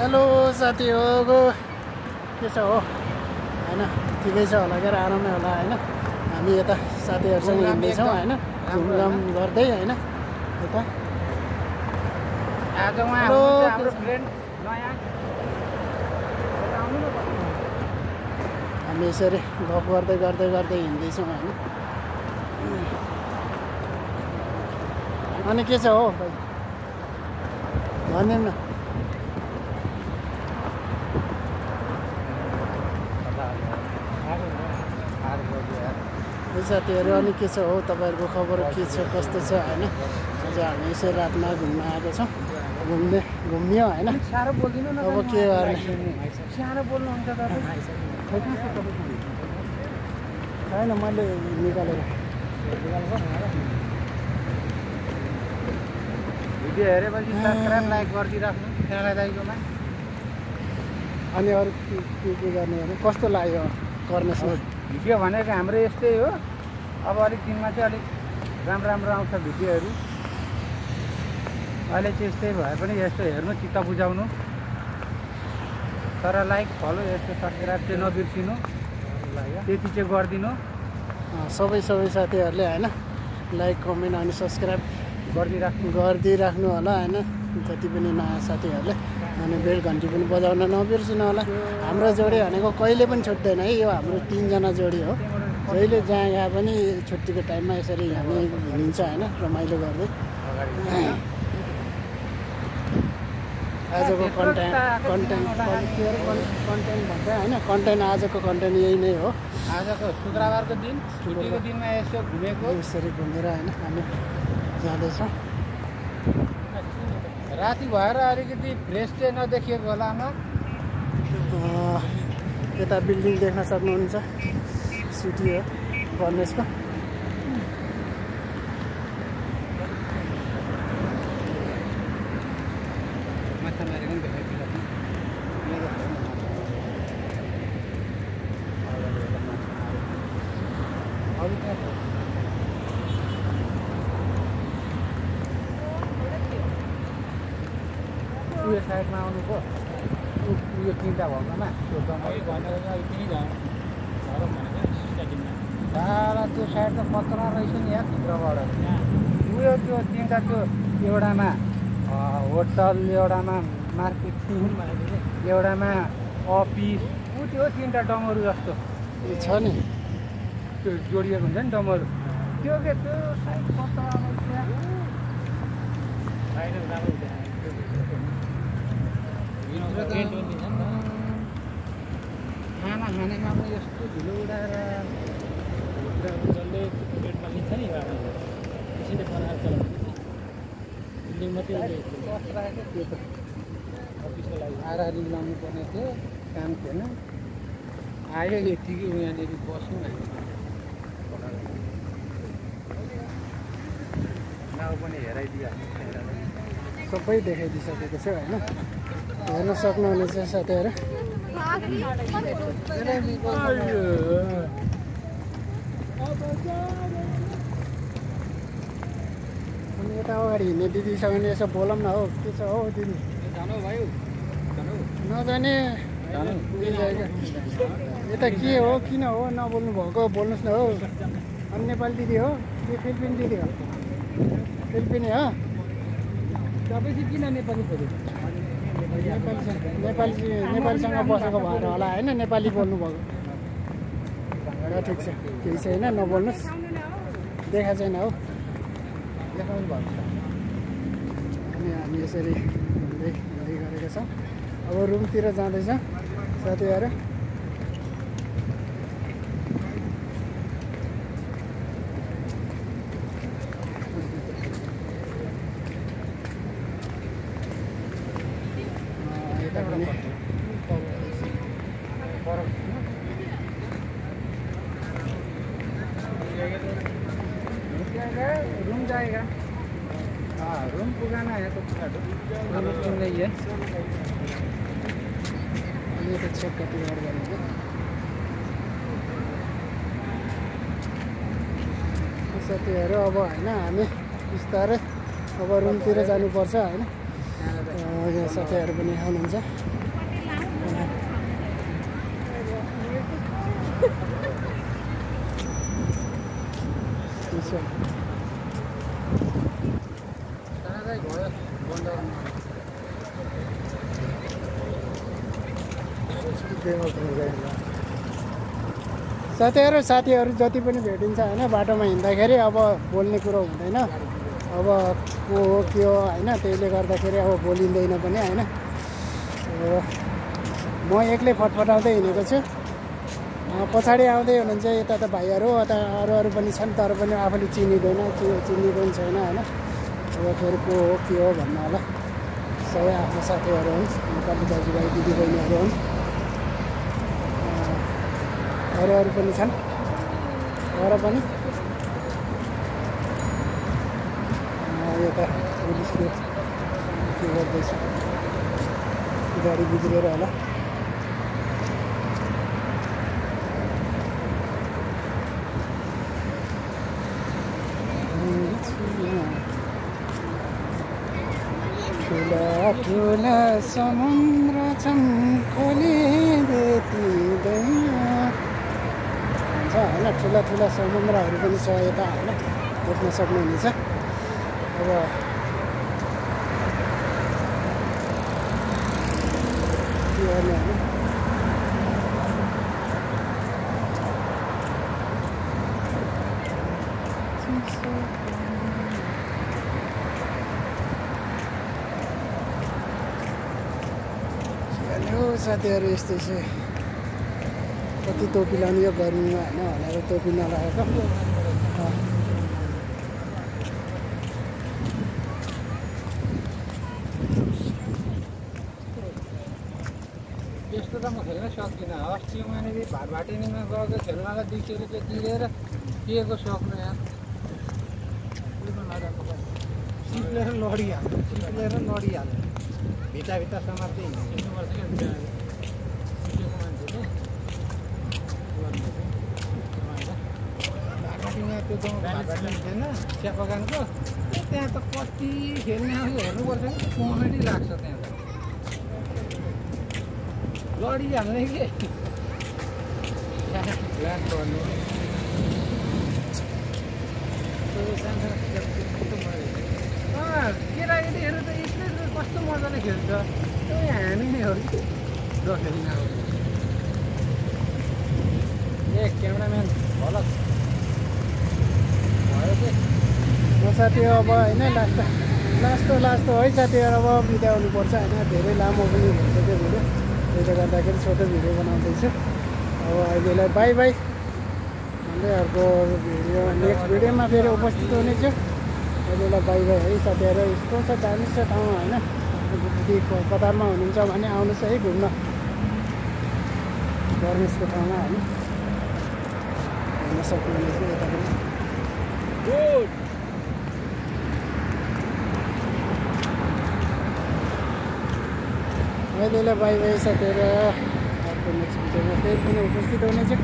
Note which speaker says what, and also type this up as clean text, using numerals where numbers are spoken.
Speaker 1: hello साथी हो के छ हो हैन ठिकै छ होला के आरामै होला हैन हामी यता साथीहरुसँग हिँड्दैछौँ हैन घुमघाम गर्दै हैन यता
Speaker 2: आज उहाँ हुनुहुन्छ हाम्रो फ्रेन्ड नयाँ
Speaker 1: हामी यसरी गफ गर्दै गर्दै गर्दै हिँड्दैछौँ हैन अनि के छ हो भाइ भनिदिनु न साथीहरु अनि के छ हो तपाईहरुको खबर के छ कस्तो छ हैन आज हामी यसरी रातमा घुम्न आएको छौं घुम्यो हैन
Speaker 2: सारो बोल्दिनु न
Speaker 1: अब के गर्ने
Speaker 2: सारो बोल्नुहुन्छ तपाईँ
Speaker 1: हैन मैले निकालेर
Speaker 2: भिडियो हेरेपछि सब्स्क्राइब लाइक गरिदिराख्नु त्यहाँलाई दाइकोमा
Speaker 1: अनि अरु के गर्ने हो कस्तो लाग्यो गर्नेछ
Speaker 2: भिडियो भनेको हाम्रो यस्तै हो अब अलिक दिनमा चाहिँ अलिक राम्रो आउँछ भिडियोहरू अहिले चाहिँ यस्तै भए पनि यस्तो हेर्नु चित्त बुझाउनु तर लाइक फलो यस्तो सब्स्क्राइब चाहिँ नबिर्सिनु त्यति चाहिँ गरिदिनु
Speaker 1: सबै साथीहरूले हैन लाइक कमेन्ट अनि सब्स्क्राइब गरिदिराख्नु होला हैन जति पनि नयाँ साथीहरूले अनि बेल घन्टी पनि बजाउन नबिर्सिनु होला हाम्रो जोडी भनेको कहिले पनि छुट्दैन है यो हाम्रो 3 जना जोडी हो जहिले जहाँ यहाँ पनि छुट्टीको टाइममा यसरी हामी हिँड्छ हैन रमाइलो गर्दै आजको कन्टेन्ट भन्छ हैन कन्टेन्ट आजको कन्टेन्ट यही नै हो
Speaker 2: आजको शुक्रबारको दिन छुट्टीको दिनमा यसो घुमेको
Speaker 1: यसरी घुमेर हैन हामी जाँदैछौँ
Speaker 2: राति भएर अलिकति फ्रेस चाहिँ नदेखिएको होला
Speaker 1: यता बिल्डिङ देख्न सक्नुहुन्छ सिटी हो कलेजको
Speaker 2: माछा मारेको नि उयो साइडमा आउनुभयो उयो 3टा भएकोमा त्यो दादा त्यो साइड त कचरा रहेछ नि यहाँ भित्रबाट उयो त्यो 3टा त्यो एउटामा होटल एउटामा मार्केट एउटामा अफिस ऊ त्यो 3टा डमरू जस्तो
Speaker 1: छ नि
Speaker 2: त्यो जोडिएको हुन्छ नि डमरू त्यो के त्यो साइड कचरा खाना खानेमा पनि यस्तो धुलो उडाएर जसले पेटमा लिन्छ नि त्यसैले बनाएर चलाउँछ बिल्डिङ मात्रै राखेको त्यो त अफिसको लागि आरारी लाउनु पर्ने थियो काम थिएन आयो यतिकै यहाँनिर बस्नु नाउ पनि हेराइदिइहाल्नु
Speaker 1: सबै देखाइदिइसकेको छ हैन हेर्न सक्नुहुनेछ साथीहरु अनि यता अगाडि हिँड्ने दिदीसँग नि यसो बोलौँ न हो के छ हो दिदी नजाने यता के हो किन हो नबोल्नु भएको बोल्नुहोस् न हो अनि नेपाली दिदी हो कि फिलिपिन दिदी हो फिलिपिनी हो
Speaker 2: तपाईँ चाहिँ किन नेपाली खोज्यो
Speaker 1: नेपालीसँग बसेको भएर होला हैन नेपाली बोल्नु भएको ल ठिक छ केही छैन नबोल्नुहोस् देखा छैन हो
Speaker 2: देखाउनु भएको छ
Speaker 1: अनि हामी यसरी हिँड्दै गरेका छौँ अब रुमतिर जाँदैछ साथीहरु
Speaker 2: रूम जाएगा रूम पुगाना है तो रूम नहीं है
Speaker 1: ये तो चेक कति गरेर साथीहरु अब हैन हामी बिस्तारै अब रुमतिर जानुपर्छ हैन यहाँ साथीहरू पनि आउनुहुन्छ साथीहरू जति पनि भेटिन्छ होइन बाटोमा हिँड्दाखेरि अब बोल्ने कुरो हुँदैन अब को हो के हो होइन त्यसले गर्दाखेरि अब बोलिँदैन पनि होइन म एक्लै फटफटाउँदै हिँडेको छु पछाडि आउँदै हुनुहुन्छ यता त भाइहरू यता अरू पनि छन् तर पनि आफूले चिनिँदैन चिन्ने पनि छैन होइन अब फेरि को हो के हो भन्नु होला सबै आफ्नो साथीहरू हुन् नेपाली दाजुभाइ दिदीबहिनीहरू हुन् अरू पनि छन् तर पनि यता पुलिसले के गर्दैछ गाडी बिग्रेर होला ठुला ठुला समुद्र छन् खोलिदिँदैन होइन ठुला ठुला समुद्रहरू पनि छ यता होइन देख्न सक्नुहुनेछ अब के गर्ने होइन साथीहरू यस्तै छ कति टोपी लाउने यो गर्मीमा होइन भनेर टोपी नलागेको
Speaker 2: यस्तो त म खेल्न सक्दिनँ अस्ति यहाँनिर भाटभाटिनीमा गएको खेल्नलाई 200 रुपियाँ तिरेर केको सक्नु यहाँ सिप्लेर लडिहाल्यो भित्ता समात्दै हिँड्नुपर्छ क्या सिकेको मान्छेले भाटभाटिनीमा त्यो गाउँ भाटभाटिनी थिएन चिया बगानको त्यहाँ त कति खेल्ने आउँछ हेर्नुपर्छ कि कमेडी लाग्छ त्यहाँ त लडिहाल्ने के ल्यान्ड गर्नु केटाकेटीहरू त यस्तै कस्तो मजाले खेल्छ त्यो हामीहरू खेल्न ए क्यामेराम्यान भल भयो के
Speaker 1: म साथी अब होइन लास्ट है साथीहरू अब बिताउनुपर्छ होइन धेरै लामो पनि हुन्छ त्यो भिडियो त्यसले गर्दाखेरि छोटो भिडियो बनाउँदैछु अब अहिलेलाई बाई बाई भन्दै अर्को भिडियो नेक्स्ट भिडियोमा फेरि उपस्थित हुनेछु अहिलेलाई बाई बाई है साथीहरू यस्तो छ दामी छ ठाउँ होइन यदि कतारमा हुनुहुन्छ भने आउनुहोस् है घुम्न गर्मेसको ठाउँमा होइन हेर्न सक्नुहुनेछ यता पनि
Speaker 2: गुड
Speaker 1: अहिलेलाई बाई बाई साथीहरू अर्को नेक्स्ट भिडियोमा फेरि पनि उपस्थित हुनेछु